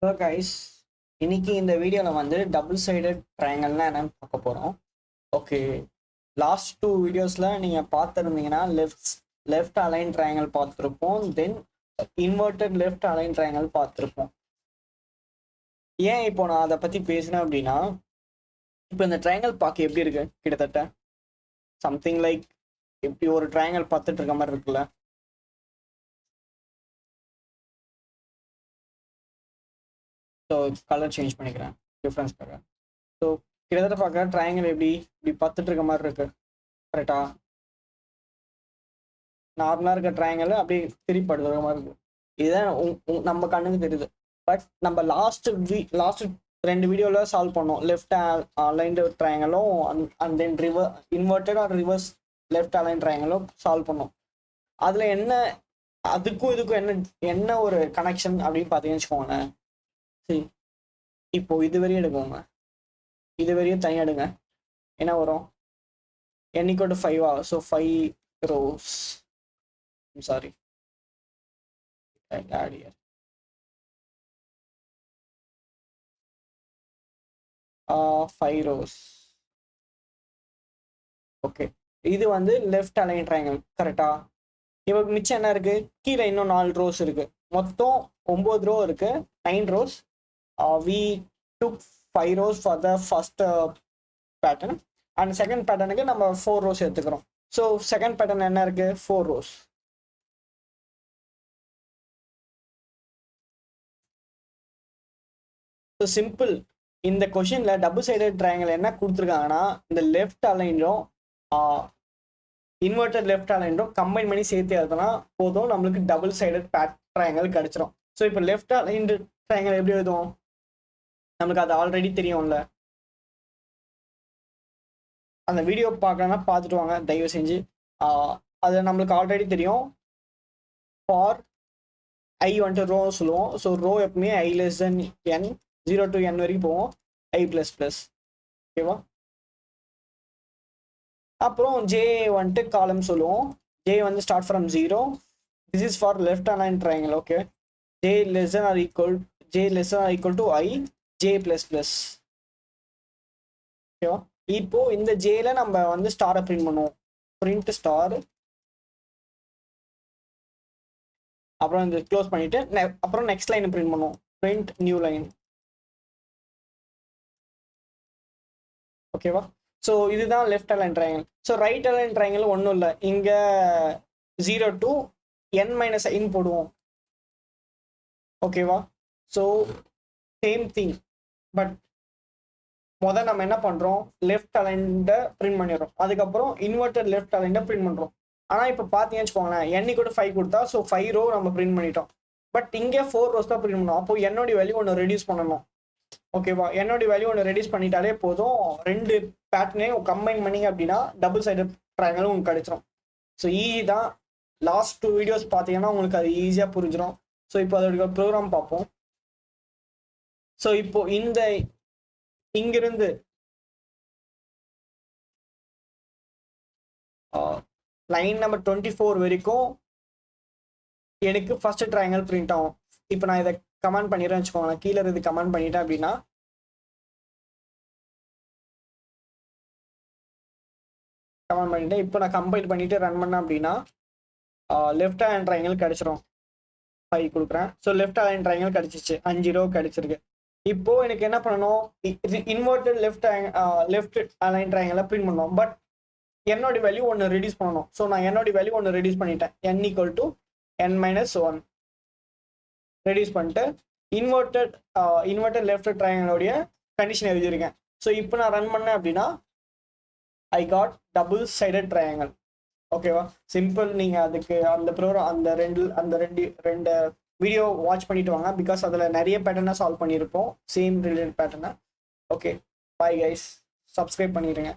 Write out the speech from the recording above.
Hello guys, இன்னைக்கு இந்த வீடியோவில் வந்து டபுள் சைடட் ட்ரையாங்கல்னா என்னன்னு பார்க்க போகிறோம். ஓகே, லாஸ்ட் 2 வீடியோஸில் நீங்கள் பார்த்துருந்தீங்கன்னா லெஃப்ட் அலைன் ட்ரையாங்கல் பார்த்துருப்போம், தென் இன்வெர்டட் லெஃப்ட் அலைன் ட்ரையாங்கல் பார்த்துருப்போம். ஏன் இப்போ நான் அதை பற்றி பேசினேன் அப்படின்னா, இப்போ இந்த ட்ரையாங்கல் பார்க்க எப்படி இருக்கு? கிட்டத்தட்ட சம்திங் லைக் எப்படி ஒரு ட்ரையாங்கல் பார்த்துட்டு இருக்க மாதிரி இருக்குல்ல. ஸோ கலர் சேஞ்ச் பண்ணிக்கிறேன் டிஃப்ரென்ஸ்க்காக. ஸோ கிட்டத்தட்ட பார்க்க ட்ரையாங்கல் இப்படி பார்த்துட்டு இருக்க மாதிரி இருக்கு. கரெக்டா? நார்மலாக இருக்க ட்ரையாங்கல் அப்படியே திருப்பி படுத்துற மாதிரி இருக்கு. இதுதான் நம்ம கண்ணுக்கு தெரியுது. பட் நம்ம லாஸ்ட் 2 வீடியோவில் சால்வ் பண்ணோம். லெஃப்ட் அலைன்டு ட்ரையாங்கலும் and then inverted or reverse left align ட்ரையாங்கலும் சால்வ் பண்ணோம். அதில் என்ன அதுக்கும் இதுக்கும் என்ன ஒரு கனெக்ஷன் அப்படின்னு பார்த்தீங்கன்னு வச்சுக்கோங்களேன். சரி, இப்போ இது வரையும் எடுக்கோங்க, இது வரையும் தனியாக எடுங்க. என்ன வரும்? n = 5. So 5 rows. I'm sorry, I'll add here. 5 rows. Okay, இது வந்து லெஃப்ட் அலைன் ட்ரையாங்கல். கரெக்டா? இப்போ மிச்சம் என்ன இருக்கு? கீழே இன்னும் 4 rows இருக்கு. மொத்தம் 9 row இருக்கு, 9 rows. We took 5 rows for the first pattern, and second patternக்கு நம்ம 4 rows எடுத்துக்கிறோம். ஸோ செகண்ட் பேட்டர்ன் என்ன இருக்கு? 4 rows. So simple. இந்த கொஷின்ல டபுள் சைடட் ட்ரையாங்கல் என்ன கொடுத்துருக்காங்கன்னா, இந்த லெஃப்ட் அலைனும் இன்வெர்டட் லெஃப்ட் அலைனும் கம்பைன் பண்ணி சேர்த்து எழுதுனா போதும், நம்மளுக்கு டபுள் சைடட் ட்ரையாங்கல் கிடைச்சிரும். ஸோ இப்போ லெஃப்ட் அலைன்டு ட்ரையாங்கல் எப்படி எழுதுவோம்? நம்மளுக்கு அது ஆல்ரெடி தெரியும்ல. அந்த வீடியோ பார்க்கலன்னா பார்த்துட்டு வாங்க தயவு செஞ்சு. அது நம்மளுக்கு ஆல்ரெடி தெரியும். ஃபார் ஐ வந்துட்டு ரோ சொல்லுவோம். ஸோ ரோ எப்பவுமே i less than n, 0 to n வரைக்கும் போவோம், i++. ஓகேவா? அப்புறம் ஜே வந்துட்டு காலம் சொல்லுவோம். ஜே வந்து start from 0. This is for left align triangle. Okay, j less than or equal to i, j++. ஓகேவா? இப்போ இந்த ஜேல நம்ம வந்து ஸ்டாரை பிரிண்ட் பண்ணுவோம். பிரிண்ட் ஸ்டார், அப்புறம் இந்த க்ளோஸ் பண்ணிட்டு அப்புறம் நெக்ஸ்ட் லைன் பிரிண்ட் பண்ணுவோம். Print new line. ஓகேவா? ஸோ இதுதான் left align triangle. So right align triangle ஒன்றும் இல்லை. இங்கே 0 to n-i போடுவோம். ஓகேவா? So same thing. பட் முதல் நம்ம என்ன பண்ணுறோம்? லெஃப்ட் அலைன்ட பிரிண்ட் பண்ணிடுறோம், அதுக்கப்புறம் இன்வெர்டட் லெஃப்ட் அலைன்ட பிரிண்ட் பண்ணுறோம். ஆனால் இப்போ பார்த்தீங்கன்னு வச்சுக்கோங்களேன், n = 5 கொடுத்தா ஸோ 5 row நம்ம பிரிண்ட் பண்ணிட்டோம். பட் இங்கே 4 rows தான் பிரிண்ட் பண்ணணும். அப்போ என்னோட வேல்யூ ஒன்று ரெடியூஸ் பண்ணணும். ஓகேவா? என்னோட வேல்யூ ஒன்று ரெடியூஸ் பண்ணிட்டாலே போதும், 2 பேட்டர்னையும் கம்பைன் பண்ணிங்க அப்படின்னா டபுள் சைடட் ட்ரையாங்கலும் உங்களுக்கு கிடைச்சிரும். ஸோ ஈஸி தான். லாஸ்ட் 2 வீடியோஸ் பார்த்தீங்கன்னா உங்களுக்கு அது ஈஸியாக புரிஞ்சிடும். ஸோ இப்போ அதோட ப்ரோக்ராம் பார்ப்போம். ஸோ இப்போ இங்கிருந்து லைன் நம்பர் 24 வரைக்கும் எனக்கு ஃபர்ஸ்ட் ட்ரையாங்கல் பிரிண்ட் ஆகும். இப்போ நான் இதை கமெண்ட் பண்ணிடுறேன் வச்சுக்கோங்களேன். கீழே இருந்து கமெண்ட் பண்ணிட்டேன் அப்படின்னா கமெண்ட் பண்ணிட்டேன். இப்போ நான் கம்பைல் பண்ணிட்டு ரன் பண்ணேன் அப்படின்னா லெஃப்ட் ஹேண்ட் ட்ரையாங்கல் கிடைச்சிரும். 5 கொடுக்குறேன். ஸோ லெஃப்ட் அலைன் ட்ரையாங்கல் கிடைச்சிச்சு, 5 row கிடைச்சிருக்கு. இப்போ எனக்கு என்ன பண்ணணும்? இன்வெர்டட் லெஃப்ட் அலைன் ட்ரையாங்கலை பிரிண்ட் பண்ணணும். பட் என்னோட வேல்யூ ஒன்று ரெடியூஸ் பண்ணணும். ஸோ நான் என்னோட வேல்யூ ஒன்று ரெடியூஸ் பண்ணிட்டேன். n = n-1 ரெடியூஸ் பண்ணிட்டு இன்வெர்டட் லெஃப்ட் ட்ரையாங்கலோடைய கண்டிஷன் எழுதியிருக்கேன். ஸோ இப்போ நான் ரன் பண்ணேன் அப்படின்னா I got double sided triangle. ஓகேவா? சிம்பிள். நீங்கள் அதுக்கு அந்த ப்ரோக்ராம் அந்த ரெண்டு வீடியோ வாட்ச் பண்ணிட்டு வாங்க. பிகாஸ் அதில் நிறைய பேட்டர்னை சால்வ் பண்ணியிருப்போம், சேம் ரிலேட்டட் பேட்டர்னை. Okay, bye guys. சப்ஸ்கிரைப் பண்ணிடுங்க.